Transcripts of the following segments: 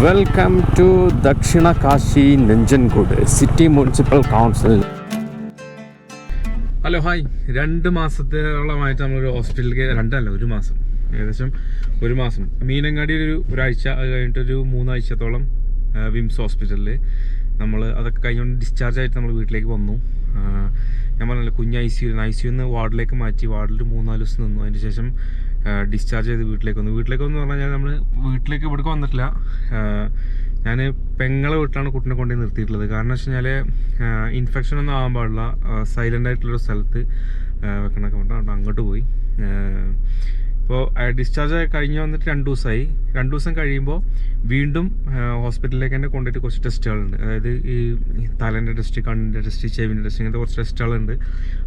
Welcome to Dakshina Kashi Nanjangud city municipal council. Hello hi. 2 മാസത്തോളമായിട്ട് നമ്മളൊരു ഹോസ്പിറ്റലിലേക്ക്, 2 അല്ല 1 മാസം, ഏകദേശം 1 മാസം മീനങ്ങാടി ഒരാഴ്ച, അത് കഴിഞ്ഞിട്ടൊരു 3 ആഴ്ചത്തോളം വിംസ് ഹോസ്പിറ്റലിൽ നമ്മൾ അതൊക്കെ കഴിഞ്ഞുകൊണ്ട് ഡിസ്ചാർജ് ആയിട്ട് നമ്മൾ വീട്ടിലേക്ക് വന്നു. ഞാൻ പറഞ്ഞല്ലോ, കുഞ്ഞ് ഐസിയുന്ന് വാർഡിലേക്ക് മാറ്റി, വാർഡിൽ 3-4 ദിവസം നിന്നു. അതിന് ശേഷം ഡിസ്ചാർജ് ചെയ്ത് വീട്ടിലേക്ക് വന്നു പറഞ്ഞാൽ നമ്മൾ വീട്ടിലേക്ക് ഇവിടേക്ക് വന്നിട്ടില്ല. ഞാൻ പെങ്ങളെ വീട്ടിലാണ് കുട്ടിനെ കൊണ്ടുപോയി നിർത്തിയിട്ടുള്ളത്. കാരണം വെച്ച് കഴിഞ്ഞാൽ ഇൻഫെക്ഷൻ ഒന്നും ആകാൻ പാടില്ല, സൈലൻ്റ് ആയിട്ടുള്ളൊരു സ്ഥലത്ത് വെക്കണമൊക്കെ പറഞ്ഞിട്ട് അങ്ങോട്ട് പോയി. ഇപ്പോൾ ഡിസ്ചാർജ് കഴിഞ്ഞ് വന്നിട്ട് 2 ദിവസമായി. 2 ദിവസം കഴിയുമ്പോൾ വീണ്ടും ഹോസ്പിറ്റലിലേക്ക് തന്നെ കൊണ്ടുപോയിട്ട് കുറച്ച് ടെസ്റ്റുകളുണ്ട്. അതായത് ഈ തലേൻ്റെ ടെസ്റ്റ്, കണ്ണിൻ്റെ ടെസ്റ്റ്, ചെവിൻ്റെ ടെസ്റ്റ്, ഇങ്ങനത്തെ കുറച്ച് ടെസ്റ്റുകളുണ്ട്.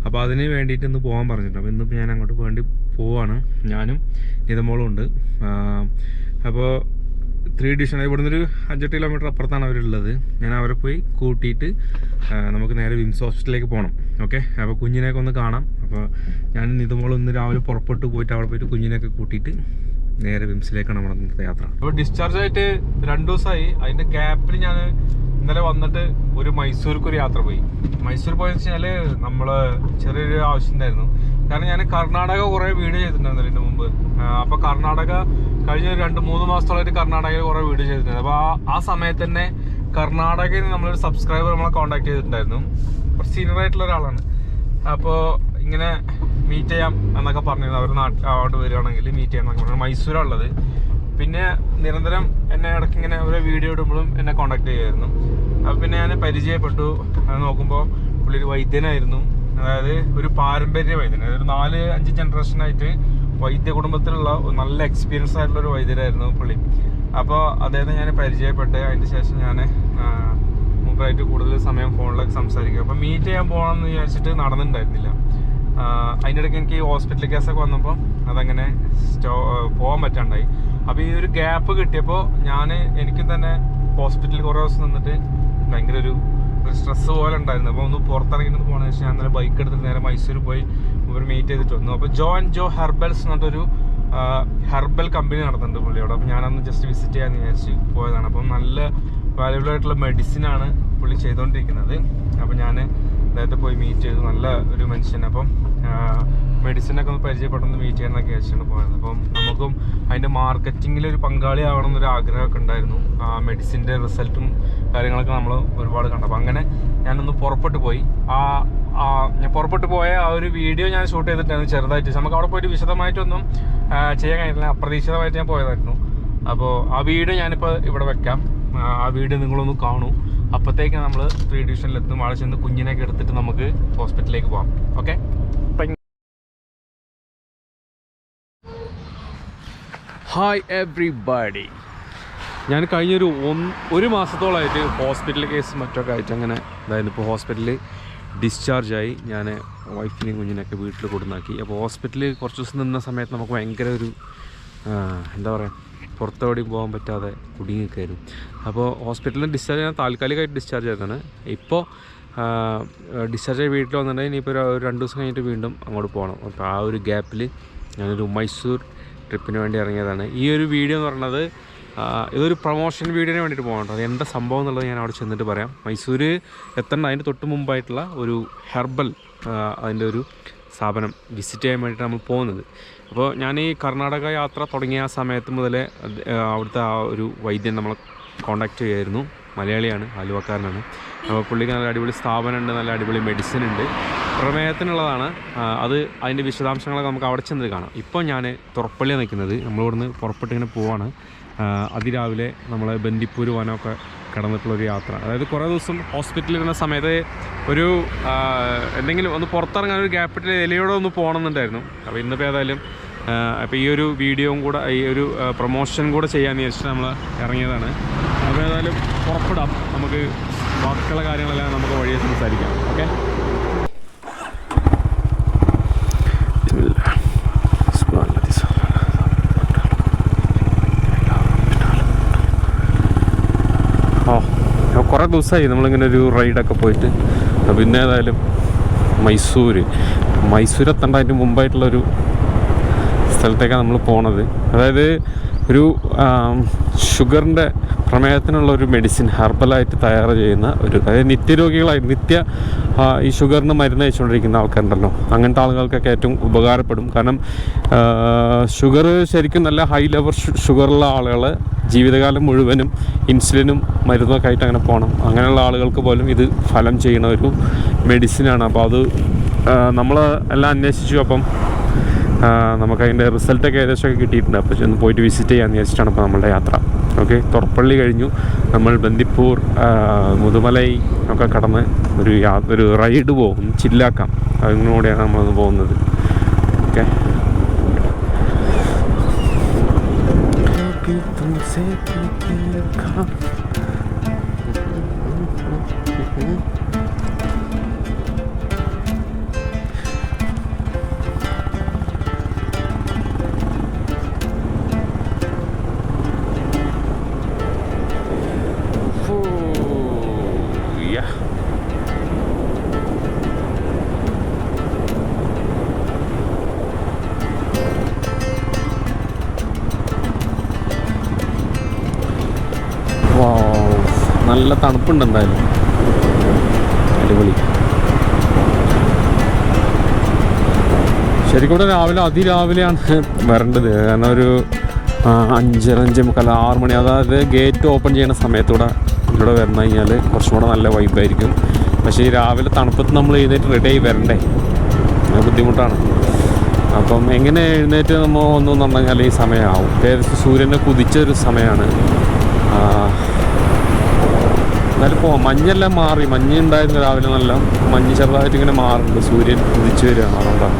അപ്പോൾ അതിന് വേണ്ടിയിട്ട് ഇന്ന് പോകാൻ പറഞ്ഞിട്ടുണ്ട്. അപ്പോൾ ഇന്നിപ്പോൾ ഞാൻ അങ്ങോട്ട് വേണ്ടി പോവാണ്. ഞാനും നിതമോളും ഉണ്ട്. അപ്പോൾ 3 ഡിവിഷൻ, ഇവിടുന്ന് ഒരു 5-8 കിലോമീറ്റർ അപ്പുറത്താണ് അവരുള്ളത്. ഞാൻ അവരെ പോയി കൂട്ടിയിട്ട് നമുക്ക് നേരെ വിംസ് ഹോസ്പിറ്റലിലേക്ക് പോകണം. ഓക്കെ, അപ്പോൾ കുഞ്ഞിനെയൊക്കെ ഒന്ന് കാണാം. അപ്പോൾ ഞാൻ നിതമോളും ഇന്ന് രാവിലെ പുറപ്പെട്ട് പോയിട്ട് അവിടെ പോയിട്ട് കുഞ്ഞിനെയൊക്കെ കൂട്ടിയിട്ട് നേരെ വിംസിലേക്കാണ് നമ്മുടെ ഇന്നത്തെ യാത്ര. അപ്പോൾ ഡിസ്ചാർജ് ആയിട്ട് 2 ദിവസമായി. അതിൻ്റെ ഗ്യാപ്പിൽ ഞാൻ ഇന്നലെ വന്നിട്ട് ഒരു മൈസൂർക്ക് ഒരു യാത്ര പോയി. മൈസൂർ പോയെന്ന് വെച്ചാൽ നമ്മൾ ചെറിയൊരു ആവശ്യം ഉണ്ടായിരുന്നു. കാരണം ഞാൻ കർണാടക കുറേ വീഡിയോ ചെയ്തിട്ടുണ്ടായിരുന്നു ഇതിന് മുമ്പ്. അപ്പോൾ കർണാടക കഴിഞ്ഞ 2-3 മാസത്തോളമായിട്ട് കർണാടകയിൽ കുറേ വീഡിയോ ചെയ്തിട്ടുണ്ട്. അപ്പോൾ ആ സമയത്ത് തന്നെ കർണാടകയിൽ നിന്ന് നമ്മളൊരു സബ്സ്ക്രൈബർ നമ്മളെ കോൺടാക്ട് ചെയ്തിട്ടുണ്ടായിരുന്നു. കുറച്ച് സീനിയർ ആയിട്ടുള്ള ഒരാളാണ്. അപ്പോൾ ഇങ്ങനെ മീറ്റ് ചെയ്യാം എന്നൊക്കെ പറഞ്ഞിരുന്നു. അവർ അങ്ങോട്ട് വരികയാണെങ്കിൽ മീറ്റ് ചെയ്യാം എന്നൊക്കെ പറഞ്ഞു. മൈസൂരാണുള്ളത്. പിന്നെ നിരന്തരം എന്നെ ഇടയ്ക്ക് ഇങ്ങനെ ഓരോ വീഡിയോ ഇടുമ്പോഴും എന്നെ കോൺടാക്ട് ചെയ്യുമായിരുന്നു. അപ്പോൾ പിന്നെ ഞാൻ പരിചയപ്പെട്ടു. അത് നോക്കുമ്പോൾ പുള്ളി ഒരു വൈദ്യനായിരുന്നു. അതായത് ഒരു പാരമ്പര്യ വൈദ്യൻ, ഒരു 4-5 ജനറേഷനായിട്ട് വൈദ്യ കുടുംബത്തിലുള്ള നല്ല എക്സ്പീരിയൻസ് ആയിട്ടുള്ള ഒരു വൈദ്യരായിരുന്നു പുള്ളി. അപ്പോൾ അദ്ദേഹത്തെ ഞാൻ പരിചയപ്പെട്ട് അതിന് ശേഷം ഞാൻ മൂപ്പരായിട്ട് കൂടുതൽ സമയം ഫോണിലൊക്കെ സംസാരിക്കുക. അപ്പോൾ മീറ്റ് ചെയ്യാൻ പോകണമെന്ന് വിചാരിച്ചിട്ട് നടന്നിട്ടുണ്ടായിരുന്നില്ല. അതിൻ്റെ ഇടയ്ക്ക് എനിക്ക് ഹോസ്പിറ്റൽ കേസൊക്കെ വന്നപ്പോൾ അതങ്ങനെ പോകാൻ പറ്റാണ്ടായി. അപ്പോൾ ഈ ഒരു ഗ്യാപ്പ് കിട്ടിയപ്പോൾ എനിക്കും തന്നെ ഹോസ്പിറ്റലിൽ കുറേ ദിവസം നിന്നിട്ട് ഭയങ്കര ഒരു സ്ട്രെസ് പോലെ ഉണ്ടായിരുന്നു. അപ്പോൾ ഒന്ന് പുറത്തിറങ്ങിയിട്ട് പോകണമെന്ന് വെച്ചാൽ ഞാൻ ബൈക്ക് എടുത്തിട്ട് നേരെ മൈസൂർ പോയി ഒരു മീറ്റ് ചെയ്തിട്ട് വന്നു. അപ്പോൾ ജോ ഹെർബൽസ് എന്നിട്ടൊരു ഹെർബൽ കമ്പനി നടത്തുന്നുണ്ട് പുള്ളിയോട്. അപ്പോൾ ഞാനന്ന് ജസ്റ്റ് വിസിറ്റ് ചെയ്യാമെന്ന് വിചാരിച്ച് പോയതാണ്. അപ്പം നല്ല വാല്യുബിൾ ആയിട്ടുള്ള മെഡിസിനാണ് പുള്ളി ചെയ്തുകൊണ്ടിരിക്കുന്നത്. അപ്പോൾ ഞാൻ അദ്ദേഹത്തെ പോയി മീറ്റ് ചെയ്തു. നല്ല ഒരു മനുഷ്യൻ. അപ്പം മെഡിസിനൊക്കെ ഒന്ന് പരിചയപ്പെട്ടൊന്ന് മീറ്റ് ചെയ്യാനൊക്കെ വിചാരിച്ചാണ് പോയത്. അപ്പം നമുക്കും അതിൻ്റെ മാർക്കറ്റിങ്ങിലൊരു പങ്കാളിയാവണം എന്നൊരു ആഗ്രഹമൊക്കെ ഉണ്ടായിരുന്നു. മെഡിസിൻ്റെ റിസൾട്ടും കാര്യങ്ങളൊക്കെ നമ്മൾ ഒരുപാട് കണ്ടു. അപ്പം അങ്ങനെ ഞാനൊന്ന് പുറപ്പെട്ടു പോയി. ഞാൻ പുറപ്പെട്ടു പോയ ആ ഒരു വീഡിയോ ഞാൻ ഷൂട്ട് ചെയ്തിട്ടായിരുന്നു ചെറുതായിട്ട്. നമുക്ക് അവിടെ പോയിട്ട് വിശദമായിട്ടൊന്നും ചെയ്യാൻ കഴിഞ്ഞില്ല, അപ്രതീക്ഷിതമായിട്ട് ഞാൻ പോയതായിരുന്നു. അപ്പോൾ ആ വീഡിയോ ഞാനിപ്പോൾ ഇവിടെ വെക്കാം. ആ വീഡിയോ നിങ്ങളൊന്ന് കാണൂ. അപ്പോഴത്തേക്ക് നമ്മൾ 3 ഡിവിഷനിലെത്തും. ആളെ ചെന്ന് കുഞ്ഞിനെയൊക്കെ എടുത്തിട്ട് നമുക്ക് ഹോസ്പിറ്റലിലേക്ക് പോകാം. ഓക്കെ. Hi everybody. ഞാൻ കഴിഞ്ഞൊരു 1 മാസത്തോളമായിട്ട് ഹോസ്പിറ്റൽ കേസ് മറ്റൊക്കെ ആയിട്ട് അങ്ങനെ അതായത് ഇപ്പോൾ ഹോസ്പിറ്റലിൽ ഡിസ്ചാർജായി. ഞാൻ വൈഫിനെയും കുഞ്ഞിനെയൊക്കെ വീട്ടിൽ കൊടുന്നാക്കി. അപ്പോൾ ഹോസ്പിറ്റലിൽ കുറച്ച് ദിവസം നിന്ന സമയത്ത് നമുക്ക് ഭയങ്കര ഒരു എന്താ പറയുക, പുറത്തെവിടെയും പോകാൻ പറ്റാതെ കുടുങ്ങിയൊക്കെയായിരുന്നു. അപ്പോൾ ഹോസ്പിറ്റലിൽ ഡിസ്ചാർജ് താൽക്കാലികമായിട്ട് ഡിസ്ചാർജ് ചെയ്തതാണ്. ഇപ്പോൾ ഡിസ്ചാർജ് ആയി വീട്ടിൽ വന്നിട്ടുണ്ടെങ്കിൽ ഇനിയിപ്പോൾ ഒരു 2 ദിവസം കഴിഞ്ഞിട്ട് വീണ്ടും അങ്ങോട്ട് പോകണം. അപ്പോൾ ആ ഒരു ഗ്യാപ്പിൽ ഞാനൊരു മൈസൂർ ട്രിപ്പിന് വേണ്ടി ഇറങ്ങിയതാണ്. ഈ ഒരു വീഡിയോ എന്ന് പറയുന്നത് ഇതൊരു പ്രൊമോഷൻ വീഡിയോന് വേണ്ടിയിട്ട് പോകണം. അത് എന്താ സംഭവം എന്നുള്ളത് ഞാൻ അവിടെ ചെന്നിട്ട് പറയാം. മൈസൂർ എത്തേണ്ട അതിൻ്റെ തൊട്ട് മുമ്പായിട്ടുള്ള ഒരു ഹെർബൽ അതിൻ്റെ ഒരു സ്ഥാപനം വിസിറ്റ് ചെയ്യാൻ വേണ്ടിയിട്ട് നമ്മൾ പോകുന്നത്. അപ്പോൾ ഞാൻ ഈ കർണാടക യാത്ര തുടങ്ങിയ ആ സമയത്ത് മുതലേ അവിടുത്തെ ആ ഒരു വൈദ്യൻ നമ്മളെ കോൺടാക്റ്റ് ചെയ്യുമായിരുന്നു. മലയാളിയാണ്, ആലുവക്കാരനാണ്. അപ്പോൾ പുള്ളിക്ക് നല്ല അടിപൊളി സ്ഥാപനമുണ്ട്, നല്ല അടിപൊളി മെഡിസിൻ ഉണ്ട്, പ്രമേഹത്തിനുള്ളതാണ്. അതിൻ്റെ വിശദാംശങ്ങളൊക്കെ നമുക്ക് അവിടെ ചെന്ന് കാണാം. ഇപ്പോൾ ഞാൻ തുറപ്പള്ളിയാണ് നിൽക്കുന്നത്. നമ്മളിവിടുന്ന് പുറപ്പെട്ടിങ്ങനെ പോവാണ്. അതിരാവിലെ നമ്മൾ ബന്ദിപ്പൂർ വനമൊക്കെ കടന്നിട്ടുള്ളൊരു യാത്ര. അതായത് കുറേ ദിവസം ഹോസ്പിറ്റലിൽ ഇരുന്ന സമയത്ത് ഒരു എന്തെങ്കിലും ഒന്ന് പുറത്തിറങ്ങാൻ ഒരു ഗ്യാപ്പിൽ എലിയോടെ ഒന്ന് പോകണമെന്നുണ്ടായിരുന്നു. അപ്പോൾ ഇന്നിപ്പോൾ ഏതായാലും അപ്പോൾ ഈ ഒരു വീഡിയോയും കൂടെ ഈ ഒരു പ്രൊമോഷൻ കൂടെ ചെയ്യാമെന്ന് വിചാരിച്ചിട്ട് നമ്മൾ ഇറങ്ങിയതാണ്. അപ്പോൾ ഏതായാലും പുറപ്പെടാം. നമുക്ക് ബാക്കിയുള്ള കാര്യങ്ങളെല്ലാം നമുക്ക് വഴിയെ സംസാരിക്കാം. ഓക്കെ. കുറേ ദിവസമായി നമ്മളിങ്ങനെ ഒരു റൈഡൊക്കെ പോയിട്ട്. പിന്നെ ഏതായാലും മൈസൂർ എത്തേണ്ട അതിന് മുമ്പായിട്ടുള്ളൊരു സ്ഥലത്തേക്കാണ് നമ്മൾ പോണത്. അതായത് ഒരു ഷുഗറിൻ്റെ പ്രമേഹത്തിനുള്ള ഒരു മെഡിസിൻ ഹെർബലായിട്ട് തയ്യാർ ചെയ്യുന്ന ഒരു, അതായത് നിത്യരോഗികളായി ഈ ഷുഗറിന് മരുന്ന് കഴിച്ചുകൊണ്ടിരിക്കുന്ന ആൾക്കാരുണ്ടല്ലോ, അങ്ങനത്തെ ആളുകൾക്കൊക്കെ ഏറ്റവും ഉപകാരപ്പെടും. കാരണം ഷുഗർ ശരിക്കും നല്ല ഹൈ ലെവൽ ഷുഗറുള്ള ആളുകൾ ജീവിതകാലം മുഴുവനും ഇൻസുലിനും മരുന്നൊക്കെ ആയിട്ട് അങ്ങനെ പോകണം. അങ്ങനെയുള്ള ആളുകൾക്ക് പോലും ഇത് ഫലം ചെയ്യുന്ന ഒരു മെഡിസിനാണ്. അപ്പോൾ അത് നമ്മൾ എല്ലാം അന്വേഷിച്ചു. അപ്പം നമുക്കതിൻ്റെ റിസൾട്ടൊക്കെ ഏകദേശമൊക്കെ കിട്ടിയിട്ടുണ്ട്. അപ്പോൾ ഒന്ന് പോയിട്ട് വിസിറ്റ് ചെയ്യാമെന്ന് വിചാരിച്ചിട്ടാണ് ഇപ്പോൾ നമ്മളുടെ യാത്ര. ഓക്കെ, തുറപ്പള്ളി കഴിഞ്ഞു, നമ്മൾ ബന്ദിപ്പൂർ മുതുമലൈ ഒക്കെ കടന്ന് ഒരു റൈഡ് പോകും, ചില്ലാക്കാം. അതിനോടെയാണ് നമ്മളൊന്ന് പോകുന്നത്. ഓക്കെ, നല്ല തണുപ്പുണ്ട് എന്തായാലും, അടിപൊളി. ശരിക്കും ഇവിടെ രാവിലെ അതിരാവിലെയാണ് വരേണ്ടത്. കാരണം ഒരു 5:30, 5:45, 6 മണി, അതായത് ഗേറ്റ് ഓപ്പൺ ചെയ്യുന്ന സമയത്തൂടെ ഇവിടെ വന്നു കഴിഞ്ഞാൽ കുറച്ചും കൂടെ നല്ല വൈബായിരിക്കും. പക്ഷേ ഈ രാവിലെ തണുപ്പത്ത് നമ്മൾ എഴുന്നേറ്റ് റെഡിയായി വരണ്ടേ, ബുദ്ധിമുട്ടാണ്. അപ്പം എങ്ങനെ എഴുന്നേറ്റ് നമ്മൾ ഒന്നു പറഞ്ഞു കഴിഞ്ഞാൽ ഈ സമയമാവും. ഏകദേശം സൂര്യനെ കുതിച്ചൊരു സമയമാണ്. എന്നാലും മഞ്ഞെല്ലാം മാറി, മഞ്ഞ് ഉണ്ടായിരുന്നു രാവിലെ, നല്ല മഞ്ഞ് ചെറുതായിട്ട് ഇങ്ങനെ മാറുന്നുണ്ട്. സൂര്യൻ ഉദിച്ചു വരികയാണ്, അതുകൊണ്ടാണ്.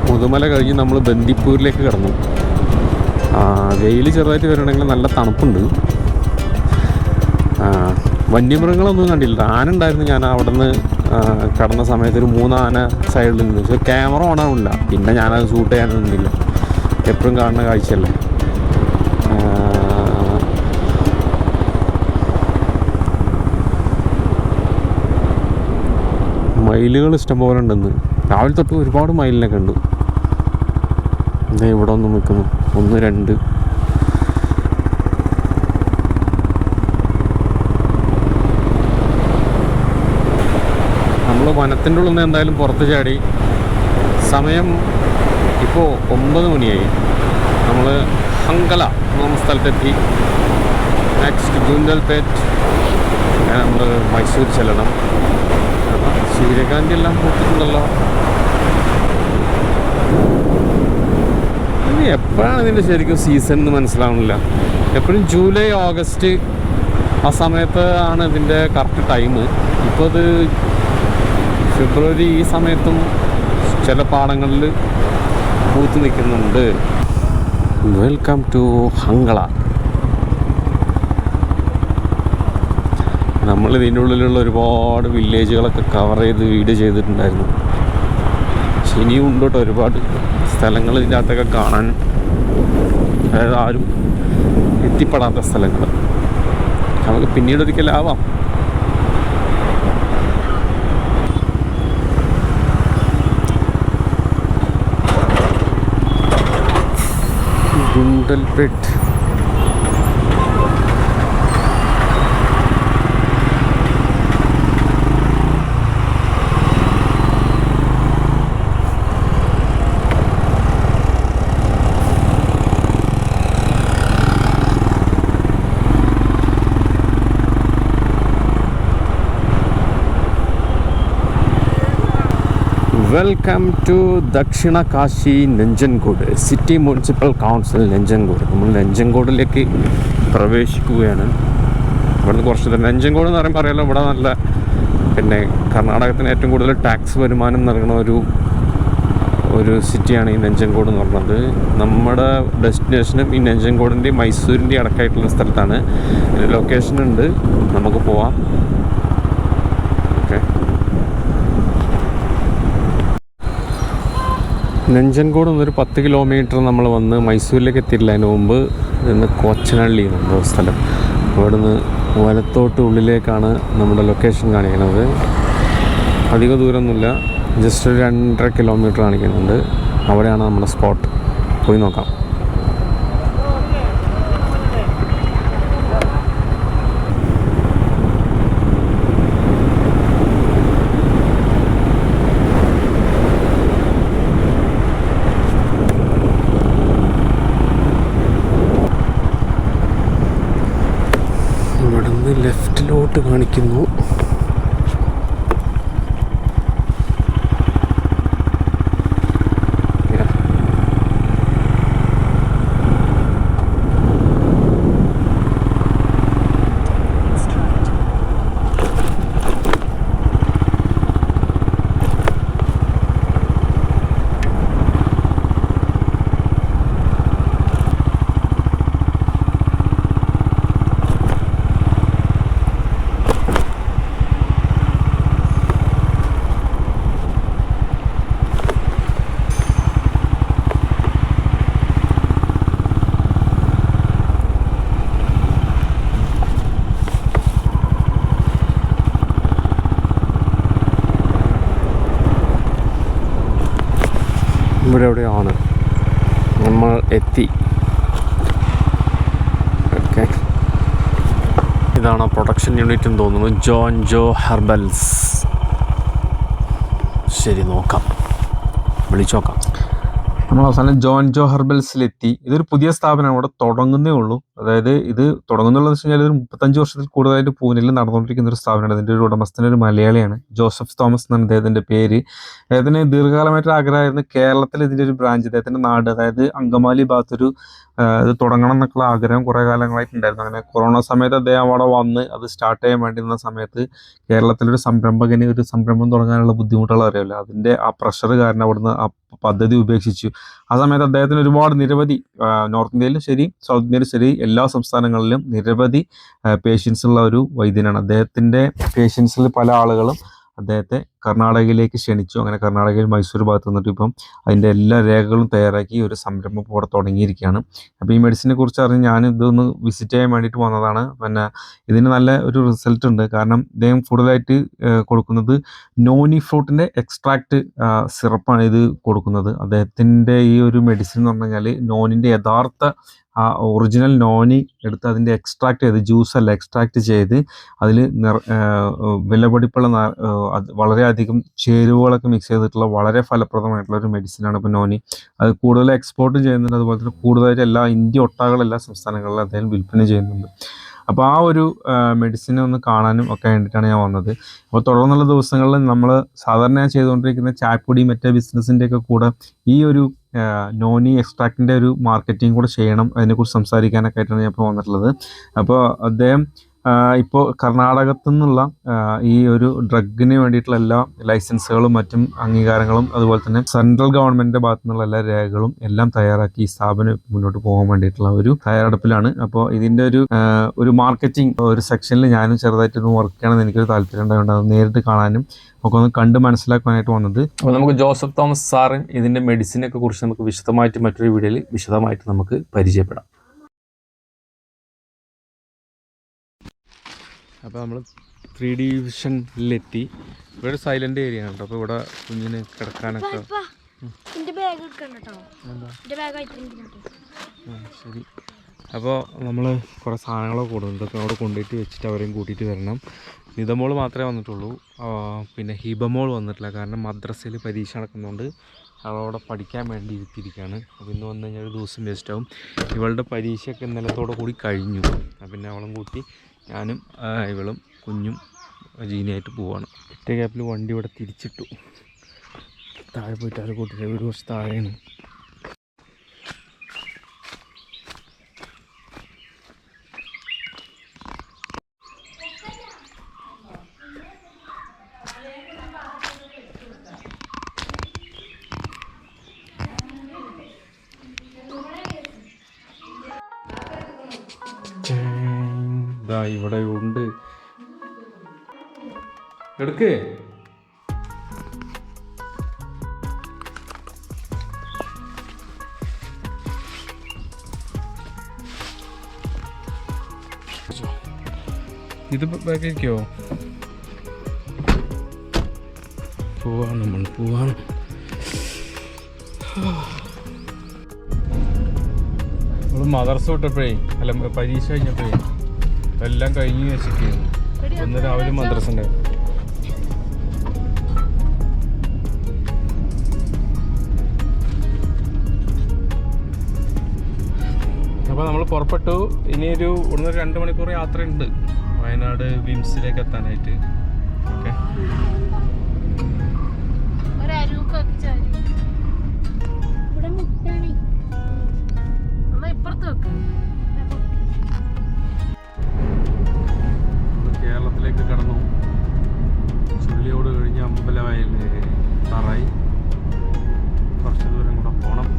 മുതുമല കഴിഞ്ഞ് നമ്മൾ ബന്ദിപ്പൂരിലേക്ക് കടന്നു. വെയിൽ ചെറുതായിട്ട് വരണമെങ്കിൽ നല്ല തണുപ്പുണ്ട്. വന്യമൃഗങ്ങളൊന്നും കണ്ടില്ല. ആന ഉണ്ടായിരുന്നു. ഞാൻ അവിടെ നിന്ന് കടന്ന സമയത്ത് ഒരു 3 ആന സൈഡിൽ നിന്ന്. പക്ഷേ ക്യാമറ ഓണാവില്ല. പിന്നെ ഞാനത് ഷൂട്ട് ചെയ്യാനൊന്നും നിന്നില്ല. എപ്പോഴും കാണുന്ന കാഴ്ചയല്ലേ. മയിലുകൾ ഇഷ്ടംപോലെ ഉണ്ടെന്ന്. രാവിലെ തൊട്ട് ഒരുപാട് മയിലിനെ കണ്ടു. ഇവിടെ ഒന്നും നിൽക്കുന്നു, 1, 2. നമ്മൾ വനത്തിൻ്റെ ഉള്ളിൽ നിന്ന് എന്തായാലും പുറത്ത് ചാടി. സമയം ഇപ്പോൾ 9 മണിയായി. നമ്മൾ ഹംഗല എന്ന സ്ഥലത്തെത്തി. നെക്സ്റ്റ് ഗുണ്ടൽപേറ്റ്, നമ്മൾ മൈസൂർ ചെല്ലണം. സൂര്യകാന്തി എല്ലാം പൂത്തിട്ടുണ്ടല്ലോ. എപ്പോഴാണ് ഇതിൻ്റെ ശരിക്കും സീസൺ എന്ന് മനസ്സിലാവുന്നില്ല. എപ്പോഴും ജൂലൈ, ഓഗസ്റ്റ് ആ സമയത്ത് ആണ് ഇതിൻ്റെ കറക്റ്റ് ടൈം. ഇപ്പോൾ അത് ഫെബ്രുവരി ഈ സമയത്തും ചില പാടങ്ങളിൽ പൂത്ത് നിൽക്കുന്നുണ്ട്. Welcome to Hangala. നമ്മൾ ഇതിൻ്റെ ഉള്ളിലുള്ള ഒരുപാട് വില്ലേജുകളൊക്കെ കവർ ചെയ്ത് വീഡിയോ ചെയ്തിട്ടുണ്ടായിരുന്നു. ഇനിയും ഉണ്ട് കേട്ടോ ഒരുപാട് സ്ഥലങ്ങൾ ഇതിൻ്റെ അകത്തൊക്കെ കാണാൻ, അതായത് ആരും എത്തിപ്പെടാത്ത സ്ഥലങ്ങൾ. നമുക്ക് പിന്നീട് ഒരിക്കലാവാം. Gundlupet welcome to Dakshina Kashi നെഞ്ചൻകോട് city municipal council നെഞ്ചൻകോട്. നമ്മൾ നെഞ്ചൻകോടിലേക്ക് പ്രവേശിക്കുകയാണ്. ഇവിടുന്ന് കുറച്ച് ദൂരം. നെഞ്ചൻകോട് എന്ന് പറയുമ്പോൾ അറിയാലോ, ഇവിടെ നല്ല പിന്നെ കർണാടകത്തിന് ഏറ്റവും കൂടുതൽ ടാക്സ് വരുമാനം നൽകുന്ന ഒരു സിറ്റിയാണ് ഈ നെഞ്ചൻകോട് എന്ന് പറയുന്നത്. നമ്മുടെ ഡെസ്റ്റിനേഷനും ഈ നെഞ്ചൻകോടിൻ്റെയും മൈസൂരിൻ്റെയും അടക്കമായിട്ടുള്ള സ്ഥലത്താണ്. ലൊക്കേഷൻ ഉണ്ട്, നമുക്ക് പോവാം. ഓക്കെ, നെഞ്ചൻകോട് നിന്നൊരു 10 കിലോമീറ്റർ നമ്മൾ വന്ന് മൈസൂരിലേക്ക് എത്തിയിട്ടില്ല. അതിന് മുമ്പ് ഇന്ന് കൊച്ചനഹള്ളി എന്ന സ്ഥലം, അവിടെ നിന്ന് വലത്തോട്ട് ഉള്ളിലേക്കാണ് നമ്മുടെ ലൊക്കേഷൻ കാണിക്കുന്നത്. അധിക ദൂരമൊന്നുമില്ല, ജസ്റ്റ് ഒരു 2.5 കിലോമീറ്റർ കാണിക്കുന്നുണ്ട്. അവിടെയാണ് നമ്മുടെ സ്പോട്ട്. പോയി നോക്കാം. ഇവിടുന്ന് ലെഫ്റ്റിലോട്ട് കാണിക്കുന്നു. ഇവിടെ എവിടെയാണ് നമ്മൾ എത്തി. ഓക്കെ, ഇതാണ് പ്രൊഡക്ഷൻ യൂണിറ്റ് എന്ന് തോന്നുന്നു, ജോൺ ജോ ഹെർബൽസ്. ശരി, നോക്കാം, വിളിച്ചു നോക്കാം. നമ്മൾ അവസാനം ജോൺ ജോ ഹെർബൽസിലെത്തി. ഇതൊരു പുതിയ സ്ഥാപനമാണ്, ഇവിടെ തുടങ്ങുന്നേ ഉള്ളൂ. അതായത് ഇത് തുടങ്ങുന്നുള്ളത് വെച്ച് കഴിഞ്ഞാൽ ഒരു 35 വർഷത്തിൽ കൂടുതലായിട്ട് പൂനെയിൽ നടന്നുകൊണ്ടിരിക്കുന്ന ഒരു സ്ഥാപനമാണ്. ഇതിൻ്റെ ഒരു ഉടമസ്ഥൻ ഒരു മലയാളിയാണ്, ജോസഫ് തോമസ് എന്നാണ് അദ്ദേഹത്തിൻ്റെ പേര്. അദ്ദേഹത്തിന് ദീർഘകാലമായിട്ട് ആഗ്രഹമായിരുന്നു കേരളത്തിൽ ഇതിൻ്റെ ഒരു ബ്രാഞ്ച്, അദ്ദേഹത്തിൻ്റെ നാട് അതായത് അങ്കമാലി ഭാഗത്തൊരു ഇത് തുടങ്ങണം എന്നൊക്കെയുള്ള ആഗ്രഹം കുറേ കാലങ്ങളായിട്ടുണ്ടായിരുന്നു. അങ്ങനെ കൊറോണ സമയത്ത് അദ്ദേഹം അവിടെ വന്ന് അത് സ്റ്റാർട്ട് ചെയ്യാൻ വേണ്ടി നിന്ന സമയത്ത് കേരളത്തിലൊരു സംരംഭകന് ഒരു സംരംഭം തുടങ്ങാനുള്ള ബുദ്ധിമുട്ടുകൾ അറിയാമല്ലോ, അതിൻ്റെ ആ പ്രഷർ കാരണം അവിടുന്ന് ആ പദ്ധതി ഉപേക്ഷിച്ചു. ആ സമയത്ത് അദ്ദേഹത്തിന് ഒരുപാട് നിരവധി നോർത്ത് ഇന്ത്യയിലും ശരി സൗത്ത് ഇന്ത്യയിലും ശരി എല്ലാ സംസ്ഥാനങ്ങളിലും നിരവധി പേഷ്യൻസ് ഉള്ള ഒരു വൈദ്യനാണ്. അദ്ദേഹത്തിൻ്റെ പേഷ്യൻസിൽ പല ആളുകളും അദ്ദേഹത്തെ കർണാടകയിലേക്ക് ക്ഷണിച്ചു. അങ്ങനെ കർണാടകയിൽ മൈസൂർ ഭാഗത്ത് നിന്നിട്ട് ഇപ്പം അതിൻ്റെ എല്ലാ രേഖകളും തയ്യാറാക്കി ഒരു സംരംഭം ഇവിടെ തുടങ്ങിയിരിക്കുകയാണ്. അപ്പോൾ ഈ മെഡിസിനെ കുറിച്ച് അറിഞ്ഞ് ഞാൻ ഇതൊന്ന് വിസിറ്റ് ചെയ്യാൻ വേണ്ടിയിട്ട് വന്നതാണ്. പിന്നെ ഇതിന് നല്ല ഒരു റിസൾട്ട് ഉണ്ട്. കാരണം അദ്ദേഹം കൂടുതലായിട്ട് കൊടുക്കുന്നത് നോനി ഫ്രൂട്ടിൻ്റെ എക്സ്ട്രാക്റ്റ് സിറപ്പാണ് ഇത് കൊടുക്കുന്നത്. അദ്ദേഹത്തിൻ്റെ ഈ ഒരു മെഡിസിൻ എന്ന് പറഞ്ഞു കഴിഞ്ഞാൽ നോനിൻ്റെ യഥാർത്ഥ ആ ഒറിജിനൽ നോനി എടുത്ത് അതിൻ്റെ എക്സ്ട്രാക്ട് ചെയ്ത്, ജ്യൂസല്ല എക്സ്ട്രാക്ട് ചെയ്ത് അതിൽ വിലപിടിപ്പുള്ള വളരെയധികം ചേരുവകളൊക്കെ മിക്സ് ചെയ്തിട്ടുള്ള വളരെ ഫലപ്രദമായിട്ടുള്ള ഒരു മെഡിസിനാണ് ഇപ്പോൾ നോനി. അത് കൂടുതൽ എക്സ്പോർട്ട് ചെയ്യുന്നുണ്ട്. അതുപോലെ തന്നെ കൂടുതലായിട്ട് ഇന്ത്യ ഒട്ടാകെ എല്ലാ സംസ്ഥാനങ്ങളിലും അദ്ദേഹം വിൽപ്പന ചെയ്യുന്നുണ്ട്. അപ്പോൾ ആ ഒരു മെഡിസിനെ ഒന്ന് കാണാനും ഒക്കെ വേണ്ടിയിട്ടാണ് ഞാൻ വന്നത്. അപ്പോൾ തുടർന്നുള്ള ദിവസങ്ങളിൽ നമ്മൾ സാധാരണ ചെയ്തുകൊണ്ടിരിക്കുന്ന ചായപ്പൊടി മറ്റേ ബിസിനസ്സിൻ്റെയൊക്കെ കൂടെ ഈ ഒരു നോനി എക്സ്ട്രാക്റ്റിൻ്റെ ഒരു മാർക്കറ്റിംഗ് കൂടെ ചെയ്യണം, അതിനെക്കുറിച്ച് സംസാരിക്കാനൊക്കെ ആയിട്ടാണ് ഞാൻ ഇപ്പോൾ വന്നിട്ടുള്ളത്. അപ്പോൾ അദ്ദേഹം ഇപ്പോൾ കർണാടകത്തു നിന്നുള്ള ഈ ഒരു ഡ്രഗിന് വേണ്ടിയിട്ടുള്ള എല്ലാ ലൈസൻസുകളും മറ്റും അംഗീകാരങ്ങളും അതുപോലെ തന്നെ സെൻട്രൽ ഗവൺമെൻറ്റിൻ്റെ ഭാഗത്തു നിന്നുള്ള എല്ലാ രേഖകളും എല്ലാം തയ്യാറാക്കി ഈ സ്ഥാപനം മുന്നോട്ട് പോകാൻ വേണ്ടിയിട്ടുള്ള ഒരു തയ്യാറെടുപ്പിലാണ്. അപ്പോൾ ഇതിൻ്റെ ഒരു മാർക്കറ്റിംഗ് ഒരു സെക്ഷനിൽ ഞാനും ചെറുതായിട്ടൊന്ന് വർക്ക് ചെയ്യണമെന്ന് എനിക്കൊരു താല്പര്യം ഉണ്ടായതുകൊണ്ട് അത് നേരിട്ട് കാണാനും ഒക്കെ ഒന്ന് കണ്ട് മനസ്സിലാക്കാനായിട്ട് വന്നത്. അപ്പോൾ നമുക്ക് ജോസഫ് തോമസ് സാറിൻ ഇതിൻ്റെ മെഡിസിനൊക്കെ കുറിച്ച് നമുക്ക് വിശദമായിട്ട് മറ്റൊരു വീഡിയോയിൽ വിശദമായിട്ട് നമുക്ക് പരിചയപ്പെടാം. അപ്പോൾ നമ്മൾ 3D വിഷനിലെത്തി. ഇവിടെ സൈലൻ്റ് ഏരിയ ആണ് കേട്ടോ. അപ്പോൾ ഇവിടെ കുഞ്ഞിന് കിടക്കാനൊക്കെ ശരി. അപ്പോൾ നമ്മൾ കുറേ സാധനങ്ങളൊക്കെ കൊടുക്കുന്നുണ്ട്. അപ്പോൾ അവിടെ കൊണ്ടുപോയിട്ട് വെച്ചിട്ട് അവരെയും കൂട്ടിയിട്ട് വരണം. നിതമോൾ മാത്രമേ വന്നിട്ടുള്ളൂ, പിന്നെ ഹിബമോൾ വന്നിട്ടില്ല. കാരണം മദ്രസയിൽ പരീക്ഷ നടക്കുന്നതുകൊണ്ട് അവളവിടെ പഠിക്കാൻ വേണ്ടി ഇരുത്തിയിരിക്കുകയാണ്. അപ്പോൾ ഇന്ന് വന്നു കഴിഞ്ഞാൽ ഒരു ദിവസം വേസ്റ്റാവും. ഇവളുടെ പരീക്ഷയൊക്കെ ഇന്നലത്തോടെ കൂടി കഴിഞ്ഞു. പിന്നെ അവളും കൂട്ടി ഞാനും ഇവളും കുഞ്ഞും ജീനിയായിട്ട് പോവാണ്. ഒറ്റ ഗ്യാപ്പിൽ വണ്ടി ഇവിടെ തിരിച്ചിട്ടു. താഴെ പോയിട്ട് അവരെ കൂട്ടിയിട്ട് വീട് കുറച്ച് താഴെയാണ്. ഇതാ ഇവിടെ ഉണ്ട്. എടുക്കേ ഇത് ബാക്കിക്കോ. പോവാണ് നമ്മൾ, പോവാണ്. നമ്മൾ മദർസ വിട്ടപ്പോഴേ അല്ല പരീക്ഷ കഴിഞ്ഞപ്പോഴേ എല്ലാം കഴിഞ്ഞ് വെച്ചിട്ടായിരുന്നു. ഒന്ന് രാവിലെ മദ്രസ ഉണ്ടായിരുന്നു. അപ്പോൾ നമ്മൾ പുറപ്പെട്ടു. ഇനിയൊരു 1-2 മണിക്കൂർ യാത്രയുണ്ട് വയനാട് വിംസിലേക്ക് എത്താനായിട്ട്. ഓക്കെ, കേരളത്തിലേക്ക് കടന്നു. ചുള്ളിയോട് കഴിഞ്ഞ് അമ്പലവയലിൽ തറായി. കുറച്ച് ദൂരം കൂടെ പോകണം.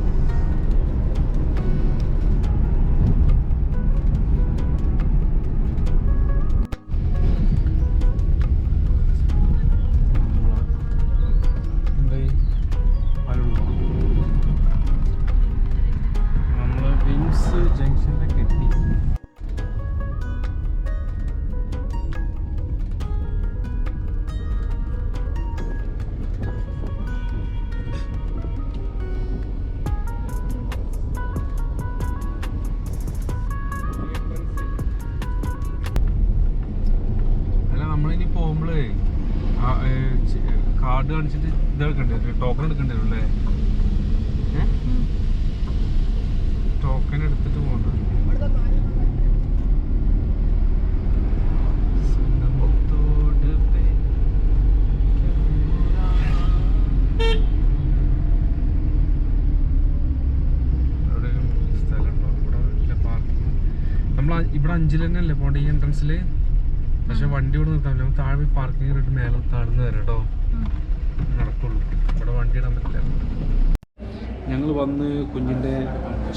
ജംഗ്ഷനിലേക്ക് എത്തി. അല്ല നമ്മളിനി പോകുമ്പോഴേ കാർഡ് കാണിച്ചിട്ട് ഇത് എടുക്കണ്ടേ, ടോക്കൺ എടുക്കേണ്ടി വരും അല്ലേ? ടോക്കൺ എടുത്തിട്ട് പോകണ്ട. നമ്മൾ ഇവിടെ 5 തന്നെയല്ലേ പോകേണ്ട ഈ എൻട്രൻസിൽ. പക്ഷെ വണ്ടി ഇവിടെ നിർത്താൻ പറ്റില്ല. താഴെ പാർക്കിംഗ് ഇട്ട് മേലെ താഴ്ന്ന് തരാം കേട്ടോ, നടക്കുള്ളൂ. ഇവിടെ വണ്ടി ഇടാൻ പറ്റില്ല. ഞങ്ങൾ വന്ന് കുഞ്ഞിൻ്റെ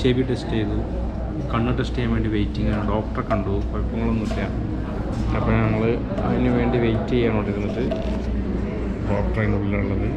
ചെവി ടെസ്റ്റ് ചെയ്തു, കണ്ണ് ടെസ്റ്റ് ചെയ്യാൻ വേണ്ടി വെയിറ്റിംഗ് ആണ്. ഡോക്ടറെ കണ്ടു, കുഴപ്പങ്ങളൊന്നുമില്ല. അപ്പോൾ ഞങ്ങൾ അതിന് വേണ്ടി വെയിറ്റ് ചെയ്യാനോണ്ടിരുന്നിട്ട് ഡോക്ടർ അതിൻ്റെ ഉള്ളിലുള്ളത്.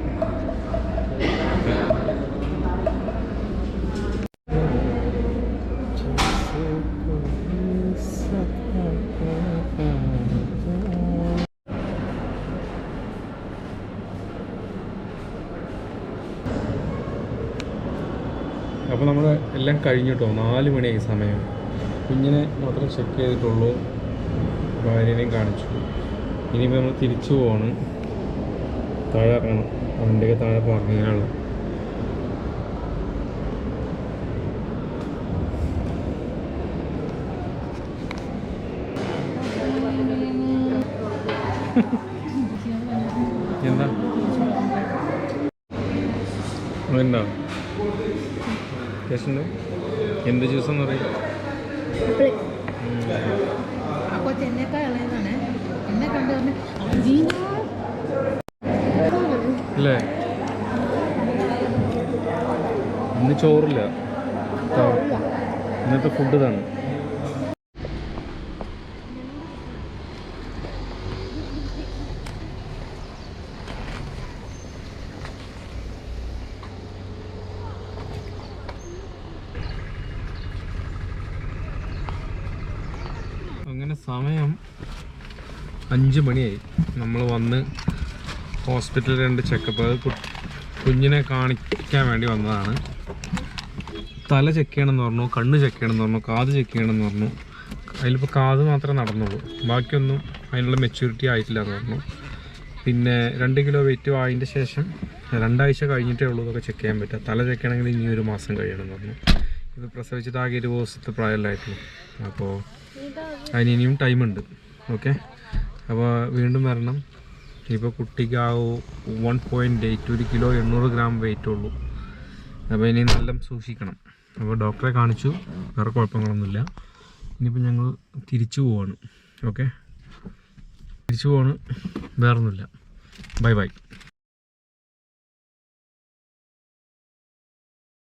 അപ്പോൾ നമ്മൾ എല്ലാം കഴിഞ്ഞിട്ടോ, 4 മണിയായി സമയം. കുഞ്ഞിനെ മാത്രം ചെക്ക് ചെയ്തിട്ടുള്ളൂ, ഭാര്യനെയും കാണിച്ചു. ഇനിയിപ്പോൾ നമ്മൾ തിരിച്ചു പോവാണ്. താഴെ ഇറങ്ങണം, വണ്ടിയൊക്കെ താഴെ പാർക്കിങ്ങിനുള്ള. എന്താ എന്താ ടേസ്റ്റ്? എന്ത് ജ്യൂസെന്ന് പറയും? അല്ലേ? ഇന്ന് ചോറില്ല, ഇന്നത്തെ ഫുഡ് ഇതാണ്. അങ്ങനെ സമയം 5 മണിയായി. നമ്മൾ വന്ന് ഹോസ്പിറ്റലിൽ 2 ചെക്കപ്പ്. അത് കുഞ്ഞിനെ കാണിക്കാൻ വേണ്ടി വന്നതാണ്. തല ചെക്ക് ചെയ്യണമെന്ന് പറഞ്ഞു, കണ്ണ് ചെക്ക് ചെയ്യണമെന്ന് പറഞ്ഞു, കാത് ചെക്ക് ചെയ്യണമെന്ന് പറഞ്ഞു. അതിലിപ്പോൾ കാത് മാത്രമേ നടന്നുള്ളൂ, ബാക്കിയൊന്നും അതിനുള്ള മെച്യൂരിറ്റി ആയിട്ടില്ല എന്ന് പറഞ്ഞു. പിന്നെ 2 കിലോ വെയിറ്റ് ആയതിൻ്റെ ശേഷം 2 ആഴ്ച കഴിഞ്ഞിട്ടേ ഉള്ളൂ ഇതൊക്കെ ചെക്ക് ചെയ്യാൻ പറ്റുക. തല ചെക്ക് ചെയ്യണമെങ്കിൽ ഇനി 1 മാസം കഴിയണമെന്ന് പറഞ്ഞു. ഇത് പ്രസവിച്ചിട്ട് ആകെ 20 ദിവസത്തെ പ്രായമല്ലായിട്ടുള്ളൂ. അപ്പോൾ അതിന് ഇനിയും ടൈമുണ്ട്. ഓക്കെ, അപ്പോൾ വീണ്ടും വരണം. ഇപ്പോൾ കുട്ടിക്ക് ആ 1.8 1 കിലോ 800 ഗ്രാം വെയിറ്റ് ഉള്ളൂ. അപ്പോൾ ഇനി നല്ല സൂക്ഷിക്കണം. അപ്പോൾ ഡോക്ടറെ കാണിച്ചു, വേറെ കുഴപ്പങ്ങളൊന്നുമില്ല. ഇനിയിപ്പോൾ ഞങ്ങൾ തിരിച്ചു പോവാണ്. ഓക്കെ, തിരിച്ചു പോവാണ്, വേറൊന്നുമില്ല. Bye bye.